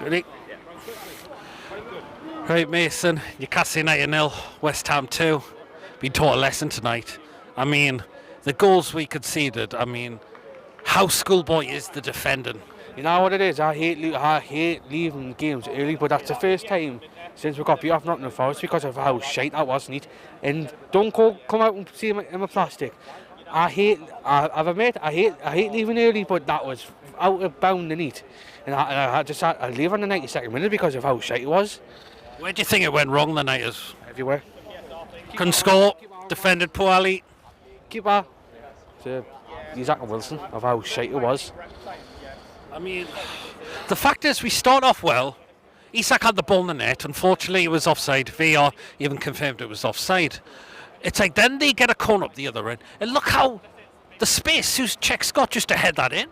Ready? Right, Mason, Newcastle United 0, West Ham 2. Been taught a lesson tonight. I mean, the goals we conceded, I mean, how schoolboy is the defending? You know what it is? I hate leaving games early, but that's the first time since we got beat off Nottingham Forest because of how shite that was, neat. And don't come out and see him in my plastic. I've admit, I hate leaving early, but that was out of bound and neat. And I leave on the 92nd minute because of how shite it was. Where do you think it went wrong the Nighters? Everywhere. Couldn't score, defended poorly. Keeper. Isaac Wilson of how shite it was. I mean, the fact is we start off well. Isak had the ball in the net. Unfortunately, it was offside. VAR even confirmed it was offside. It's like then they get a corner up the other end. And look how the space Czech's got just to head that in.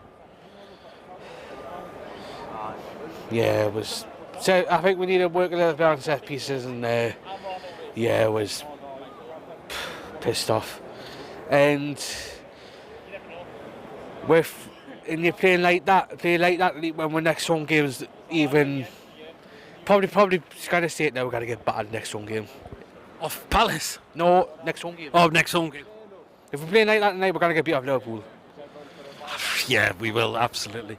Yeah, it was. So I think we need to work a little bit on set pieces, and yeah, it was pissed off. And and you're playing like that when we're next home games, even probably just gotta say it now. We're gonna get battered next home game. Off Palace? No, next home game. Oh, next home game. If we're playing like that tonight, we're gonna get beat off Liverpool. Yeah, we will, absolutely.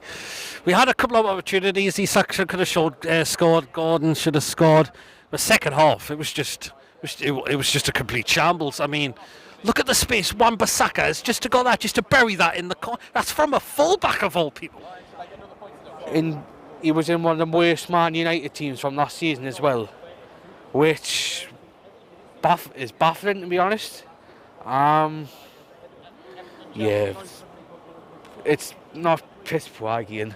We had a couple of opportunities. Isak could have scored. Gordon should have scored. The second half, it was just a complete shambles. I mean, look at the space. Wan-Bissaka is just to go that, just to bury that in the corner. That's from a fullback of all people. He was in one of the worst Man United teams from last season as well, which is baffling, to be honest. Yeah, it's not piss poor again.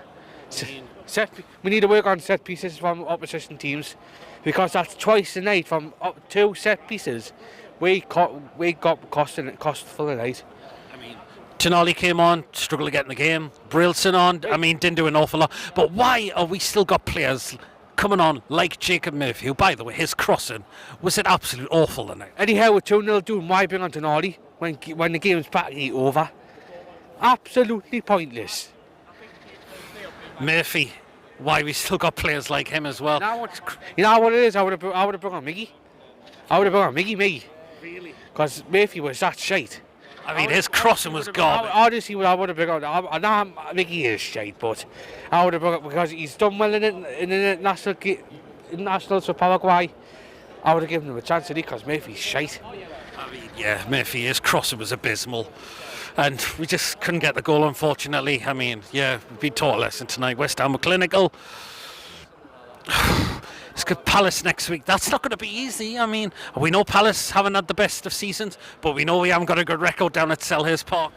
We need to work on set pieces from opposition teams, because that's twice a night from two set pieces. We got costful tonight. I mean, Tonali came on, struggled to get in the game. Brilson on, I mean, didn't do an awful lot. But why are we still got players coming on like Jacob Murphy, who, by the way, his crossing was an absolute awful tonight. Anyhow, with 2-0 doing, why bring on Tonali when the game's practically over? Absolutely pointless. Murphy, why we still got players like him as well. You know what it is? I would have brought on Miggy. Me. Really? Because Murphy was that shite. I mean, his crossing was garbage. Honestly, I would have brought on. I know Miggy is shite, but I would have brought on, because he's done well in the nationals for Paraguay. I would have given him a chance, because Murphy's shite. I mean, yeah, Murphy, his crossing was abysmal. And we just couldn't get the goal, unfortunately. I mean, yeah, we've been taught a lesson tonight. West Ham were clinical. It's got Palace next week. That's not going to be easy. I mean, we know Palace haven't had the best of seasons, but we know we haven't got a good record down at Selhurst Park.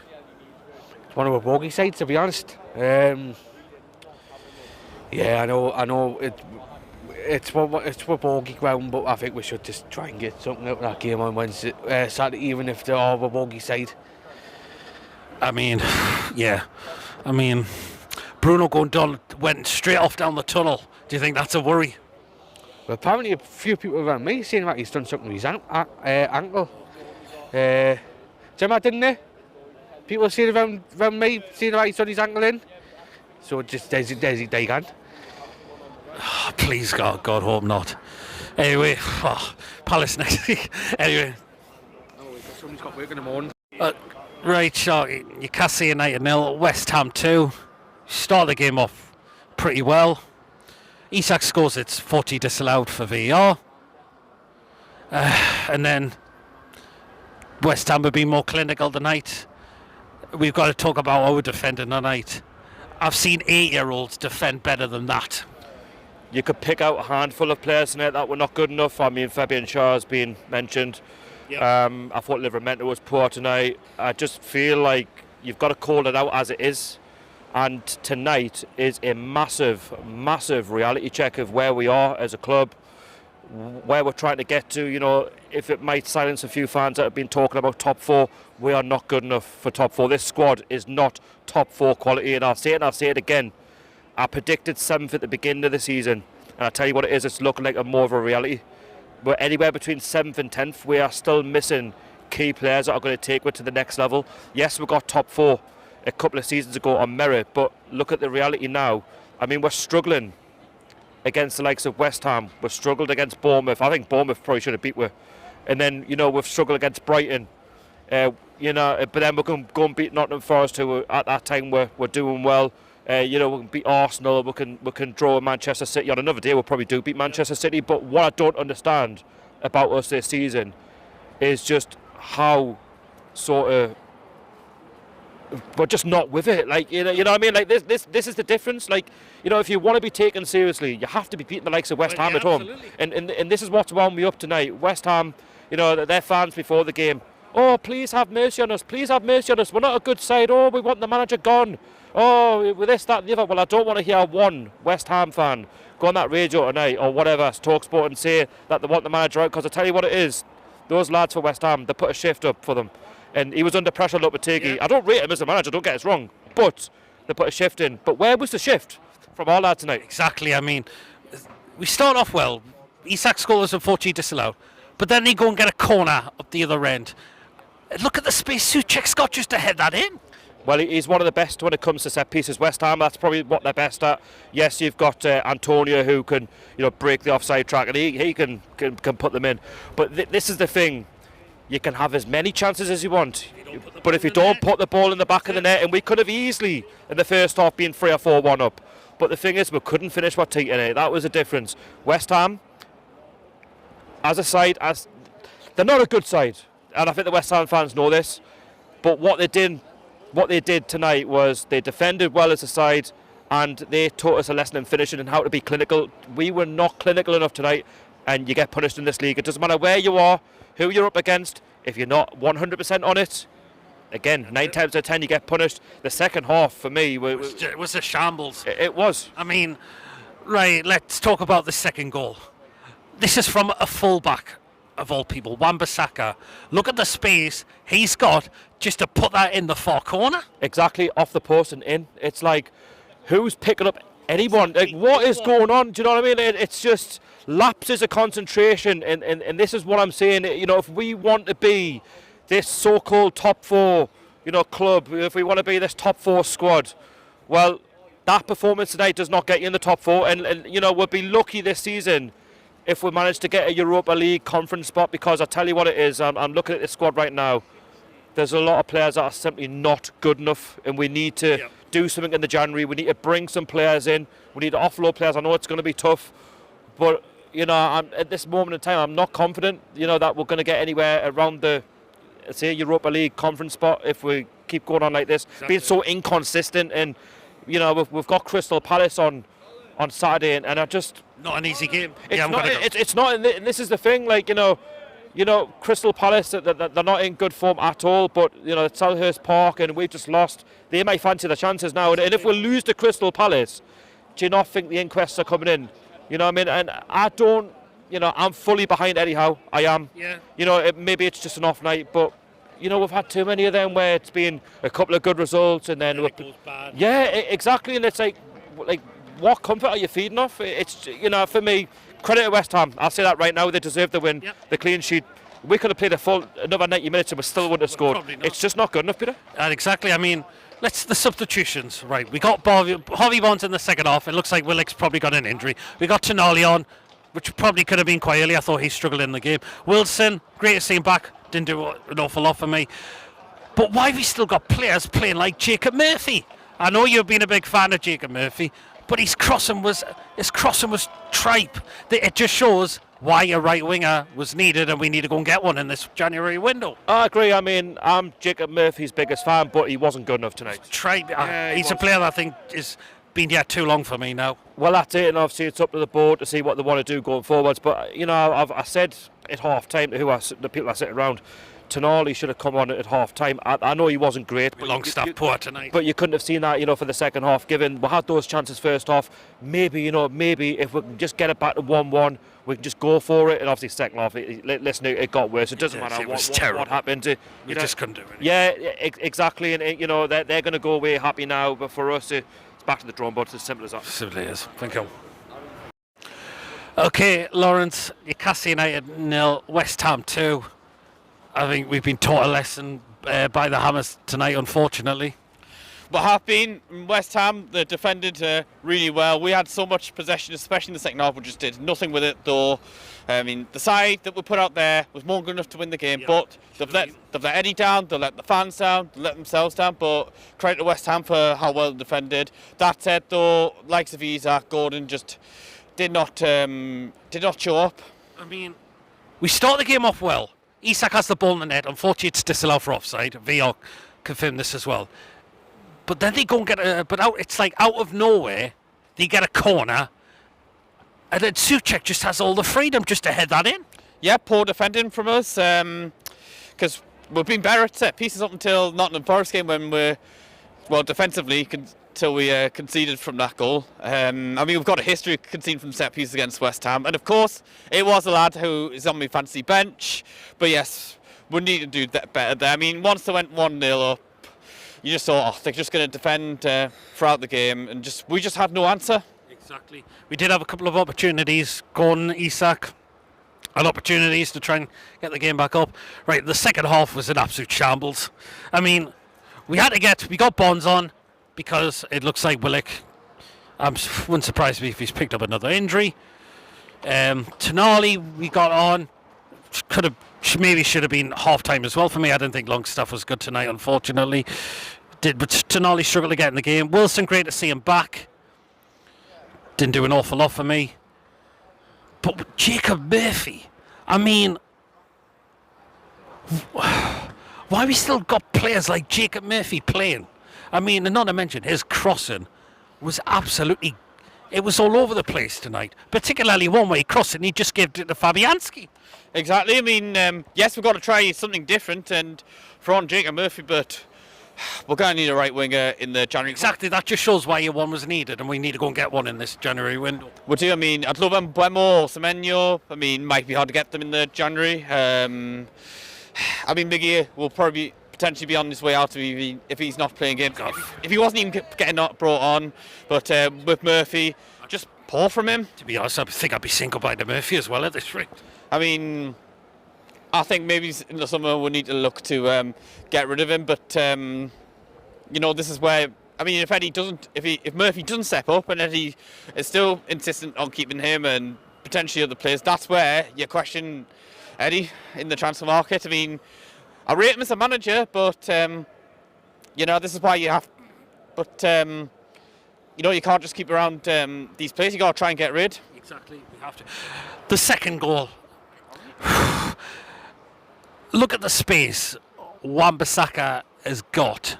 It's one of our bogey sides, to be honest. Yeah, I know. It's for bogey ground, but I think we should just try and get something out of that game on Wednesday, Saturday, even if they're all a bogey side. I mean, yeah. I mean, Bruno went straight off down the tunnel. Do you think that's a worry? Well, apparently a few people around me saying that he's done something with his ankle. Didn't they? People saying around me saying that he's done his ankle in. So just there's it again. Oh, please, God, hope not. Anyway, Palace next week. Anyway. Somebody's got work in the morning. Right, Newcastle United 0, West Ham 2. Start the game off pretty well. Isak scores its 40 disallowed for VAR. And then West Ham have been more clinical tonight. We've got to talk about our defending tonight. I've seen 8-year-olds defend better than that. You could pick out a handful of players tonight that were not good enough. I mean, Fabian Schär has been mentioned. Yep. I thought Livramento was poor tonight. I just feel like you've got to call it out as it is. And tonight is a massive, massive reality check of where we are as a club, where we're trying to get to. You know, if it might silence a few fans that have been talking about top four, we are not good enough for top four. This squad is not top four quality, and I'll say it again. I predicted 7th at the beginning of the season, and I tell you what it is, it's looking like more of a reality. We're anywhere between 7th and 10th. We are still missing key players that are going to take us to the next level. Yes, we got top four a couple of seasons ago on merit, but look at the reality now. I mean, we're struggling against the likes of West Ham. We've struggled against Bournemouth. I think Bournemouth probably should have beat us. And then, we've struggled against Brighton. But then we can go and beat Nottingham Forest, who at that time we're doing well. We can beat Arsenal. We can draw Manchester City. On another day, we'll probably do beat Manchester City. But what I don't understand about us this season is just how sort of we're just not with it. Like, you know what I mean? Like this is the difference. Like, if you want to be taken seriously, you have to be beating the likes of West Ham at home. And this is what's wound me up tonight. West Ham, their fans before the game. Oh, please have mercy on us. Please have mercy on us. We're not a good side. Oh, we want the manager gone. Oh, with this, that, and the other. Well, I don't want to hear one West Ham fan go on that radio tonight or whatever, TalkSport, and say that they want the manager out. Because I tell you what it is, those lads for West Ham, they put a shift up for them. And he was under pressure, Lopetegui. Yeah. I don't rate him as a manager, don't get us wrong. But they put a shift in. But where was the shift from our lad tonight? Exactly. I mean, we start off well. Isak scores unfortunately disallowed. But then they go and get a corner up the other end. Look at the space Souček's got just to head that in. Well, he's one of the best when it comes to set pieces. West Ham, that's probably what they're best at. Yes, you've got Antonio who can, break the offside track, and he can put them in. But this is the thing. You can have as many chances as you want, but if you don't put the ball in the back of the net, and we could have easily in the first half been 3 or 4-1 up. But the thing is, we couldn't finish what TNA. That was the difference. West Ham, as a side, they're not a good side, and I think the West Ham fans know this. But what they did tonight was they defended well as a side, and they taught us a lesson in finishing and how to be clinical. We were not clinical enough tonight, and you get punished in this league. It doesn't matter where you are, who you're up against. If you're not 100% on it, again, 9 times out of 10 you get punished. The second half for me was a shambles. It was. I mean, right, let's talk about the second goal. This is from a fullback of all people, Wan-Bissaka. Look at the space he's got just to put that in the far corner. Exactly, off the post and in. It's like, who's picking up anyone? Like, what is going on? Do you know what I mean? It's just lapses of concentration, and this is what I'm saying. If we want to be this so-called top 4, club, if we want to be this top 4 squad, well, that performance today does not get you in the top 4, and we'll be lucky this season if we manage to get a Europa League conference spot, because I tell you what it is, I'm looking at this squad right now. There's a lot of players that are simply not good enough, and we need to do something in the January. We need to bring some players in. We need to offload players. I know it's going to be tough, but at this moment in time, I'm not confident, that we're going to get anywhere around the, say, Europa League conference spot if we keep going on like this. Exactly. Being so inconsistent, and we've got Crystal Palace on Saturday, and I just not an easy game. It's not, and this is the thing. Like Crystal Palace, they're not in good form at all. But it's Selhurst Park, and we've just lost. They might fancy the chances now, and if we lose to Crystal Palace, do you not think the inquests are coming in? You know what I mean? And I don't, I'm fully behind Eddie Howe. I am. Yeah. Maybe it's just an off night, but, we've had too many of them where it's been a couple of good results and then it goes bad. Yeah, exactly. And it's like, what comfort are you feeding off? It's, for me, credit to West Ham. I'll say that right now. They deserve the win, the clean sheet. We could have played another 90 minutes and we still wouldn't have scored. It's just not good enough, Peter. Exactly. I mean, the substitutions, right? We got Harvey Barnes in the second half. It looks like Willock's probably got an injury. We got Tonali on, which probably could have been quite early. I thought he struggled in the game. Wilson, great to see him back. Didn't do an awful lot for me. But why have we still got players playing like Jacob Murphy? I know you've been a big fan of Jacob Murphy, but his crossing was tripe. It just shows why a right winger was needed, and we need to go and get one in this January window. I agree. I mean, I'm Jacob Murphy's biggest fan, but he wasn't good enough tonight. Tripe. He's a player that I think is been here too long for me now. Well, that's it, and obviously it's up to the board to see what they want to do going forwards. But I said at half time to the people I sit around, Tonali should have come on at half time. I know he wasn't great, but Longstaff poor tonight. But you couldn't have seen that, for the second half. Given we had those chances first half, maybe if we can just get it back to 1-1, we can just go for it. And obviously second half, it got worse. It doesn't matter what happened. We just couldn't do it. Yeah, exactly. And they're going to go away happy now. But for us, it's back to the drawing board. It's as simple as that. Simply is. Thank you. Okay, Lawrence, Newcastle United 0, West Ham 2. I think we've been taught a lesson by the Hammers tonight, unfortunately. we have been. West Ham, they defended really well. We had so much possession, especially in the second half. We just did nothing with it, though. I mean, the side that we put out there was more good enough to win the game, but they've let Eddie down, they've let the fans down, they've let themselves down, but credit to West Ham for how well they defended. That said, though, likes of Isaac, Gordon just did not show up. I mean, we start the game off well. Isak has the ball in the net. Unfortunately, it's disallowed for offside. VR confirmed this as well. But then they go and get it's like out of nowhere, they get a corner, and then Souček just has all the freedom just to head that in. Yeah, poor defending from us, because we've been better at set pieces up until Nottingham Forest game when we're, well, defensively, until we conceded from that goal. I mean, we've got a history of conceding from set pieces against West Ham, and of course, it was a lad who is on my fantasy bench, but yes, we need to do that better there. I mean, once they went 1-0 up, you just thought, they're just going to defend throughout the game, and we just had no answer. Exactly. We did have a couple of opportunities. Gordon, Isak had opportunities to try and get the game back up. Right, the second half was an absolute shambles. I mean, we got Bonds on because it looks like Willock, wouldn't surprise me if he's picked up another injury. Tonali we got on. Maybe should have been half time as well for me. I didn't think Longstaff was good tonight, unfortunately. But Tonali struggled to get in the game. Wilson, great to see him back. Didn't do an awful lot for me. But Jacob Murphy, I mean, why we still got players like Jacob Murphy playing? I mean, and not to mention his crossing was absolutely, it was all over the place tonight. Particularly one way he crossed it and he just gave it to Fabianski. Exactly. I mean, yes, we've got to try something different and for on Jacob Murphy, but we're going to need a right winger in the January. Exactly. That just shows why one was needed, and we need to go and get one in this January window. We do. I mean, I'd love Mbemo or Semenyo. I mean, might be hard to get them in the January. I mean, Miggy will probably potentially be on his way out if he's not playing games. If he wasn't even getting brought on, but with Murphy, just poor from him. To be honest, I think I'd be saying goodbye to Murphy as well at this rate. I mean, I think maybe in the summer we'll need to look to get rid of him, but this is where, I mean, if Murphy doesn't step up and Eddie is still insistent on keeping him and potentially other players, that's where you question Eddie in the transfer market. I mean, I rate him as a manager, but this is why you have. But you can't just keep around these players. You got to try and get rid. Exactly, we have to. The second goal. Look at the space Wan-Bissaka has got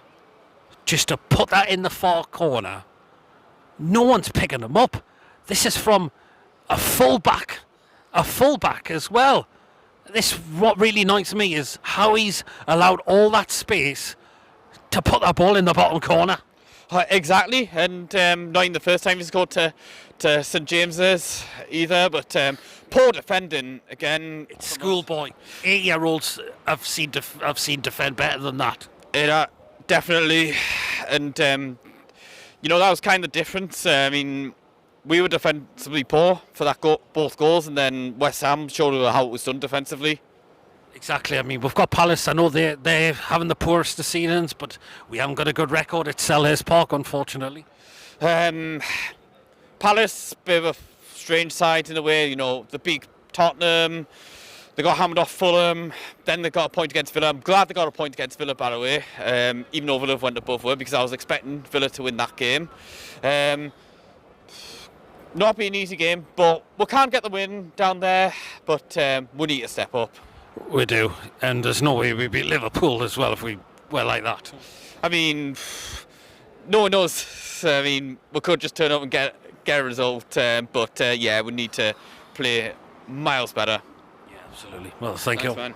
just to put that in the far corner. No one's picking him up. This is from a fullback as well. What really annoys me is how he's allowed all that space to put that ball in the bottom corner. Exactly, and not in the first time he's scored to St James's either, but poor defending again. It's schoolboy. 8-year-olds I've seen defend better than that. Definitely, and that was kind of the difference. I mean, we were defensively poor for that both goals, and then West Ham showed how it was done defensively. Exactly. I mean, we've got Palace. I know they're having the poorest of seasons, but we haven't got a good record at Selhurst Park, unfortunately. Palace, bit of a strange side in a way. The big Tottenham. They got hammered off Fulham. Then they got a point against Villa. I'm glad they got a point against Villa, by the way, even though Villa went above Villa, because I was expecting Villa to win that game. Not be an easy game, but we can't get the win down there. But we need to step up. We do, and there's no way we'd beat Liverpool as well if we were like that. I mean, no one knows. I mean, we could just turn up and get a result, but we need to play miles better. Yeah, absolutely. Well, thank you. Man.